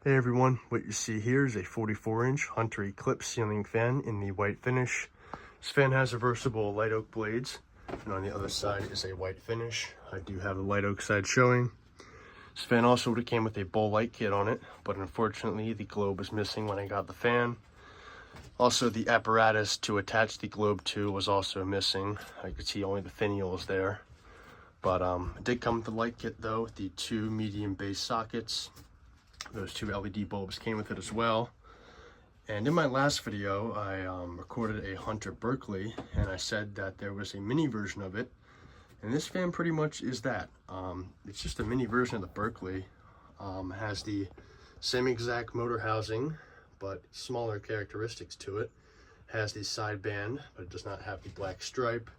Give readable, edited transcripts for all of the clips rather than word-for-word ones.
Hey everyone, what you see here is a 44-inch Hunter Eclipse ceiling fan in the white finish. This fan has reversible light oak blades, and on the other side is a white finish. I do have the light oak side showing. This fan also would have came with a bowl light kit on it, but unfortunately the globe was missing when I got the fan. Also, the apparatus to attach the globe to was also missing. I could see only the finials there. But it did come with the light kit though, with the two medium base sockets. Those two LED bulbs came with it as well. And in my last video, I recorded a Hunter Berkeley, and I said that there was a mini version of it. And this fan pretty much is that. It's just a mini version of the Berkeley. Has the same exact motor housing, but smaller characteristics to it. Has the sideband, but it does not have the black stripe.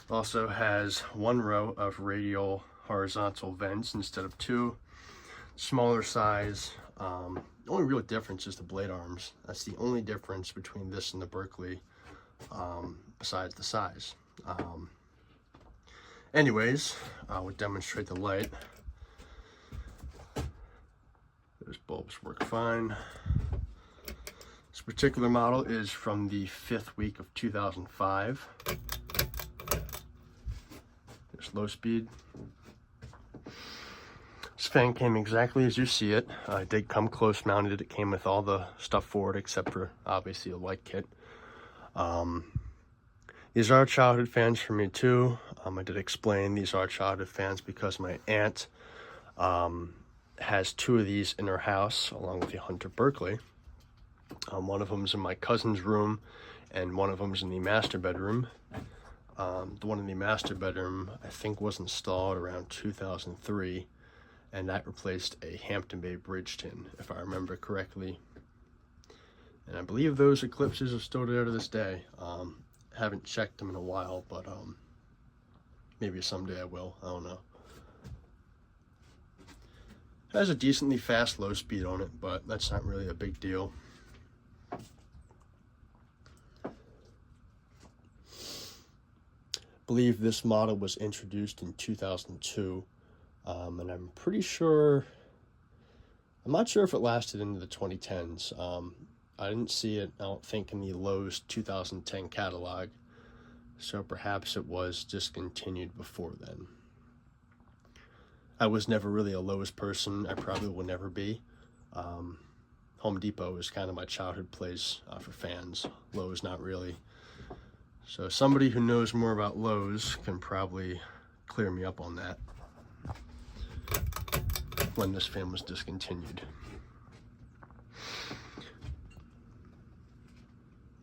Also has one row of radial horizontal vents instead of two. Smaller size. The only real difference is the blade arms. That's the only difference between this and the Berkeley, besides the size. Anyways, we'll demonstrate the light. Those bulbs work fine. This particular model is from the 5th week of 2005. There's low speed. This fan came exactly as you see it. It did come close mounted. It came with all the stuff for it except for obviously a light kit. These are childhood fans for me too. I did explain these are childhood fans because my aunt has two of these in her house along with the Hunter Berkeley. One of them is in my cousin's room and one of them is in the master bedroom. The one in the master bedroom I think was installed around 2003. And that replaced a Hampton Bay Bridgeton, if I remember correctly. And I believe those Eclipses are still there to this day. Haven't checked them in a while, but maybe someday I will. I don't know. It has a decently fast low speed on it, but that's not really a big deal. I believe this model was introduced in 2002. And I'm pretty sure, I'm not sure if it lasted into the 2010s. I didn't see it, I don't think, in the Lowe's 2010 catalog. So perhaps it was discontinued before then. I was never really a Lowe's person. I probably will never be. Home Depot is kind of my childhood place for fans. Lowe's not really. So somebody who knows more about Lowe's can probably clear me up on that when this fan was discontinued.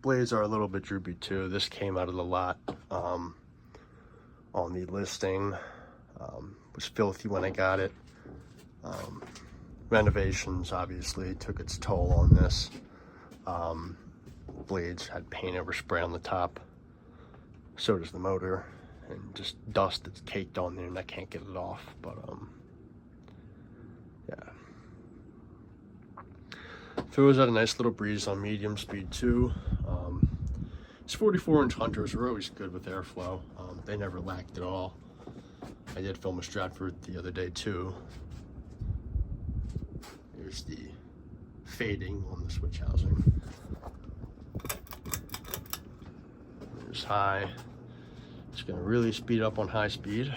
Blades are a little bit droopy too. This came out of the lot on the listing. Was filthy when I got it. Renovations obviously took its toll on this. Blades had paint overspray on the top. So does the motor, and just dust that's caked on there and I can't get it off. But yeah. Throws out a nice little breeze on medium speed too. These 44-inch Hunters are always good with airflow. They never lacked at all. I did film a Stratford the other day too. There's the fading on the switch housing. There's high. It's going to really speed up on high speed.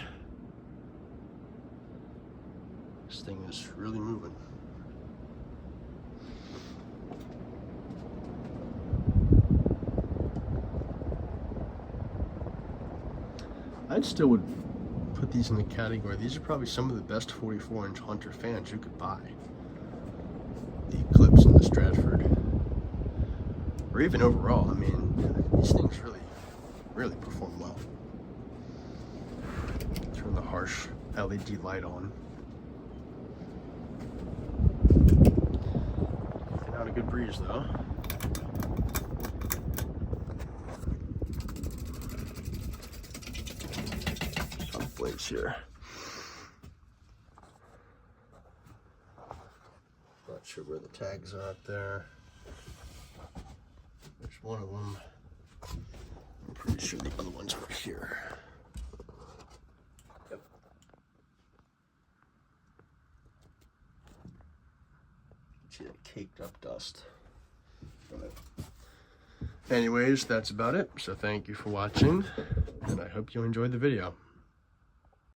This thing is really moving. I still would put these in the category. These are probably some of the best 44-inch Hunter fans you could buy. The Eclipse and the Stratford. Or even overall, I mean, these things really perform well. Turn the harsh LED light on. Not a good breeze though. Some blades here. Not sure where the tags are up there. There's one of them. I'm pretty sure the other ones are here. Yep. See that caked up dust. But anyways, that's about it. So thank you for watching, and I hope you enjoyed the video.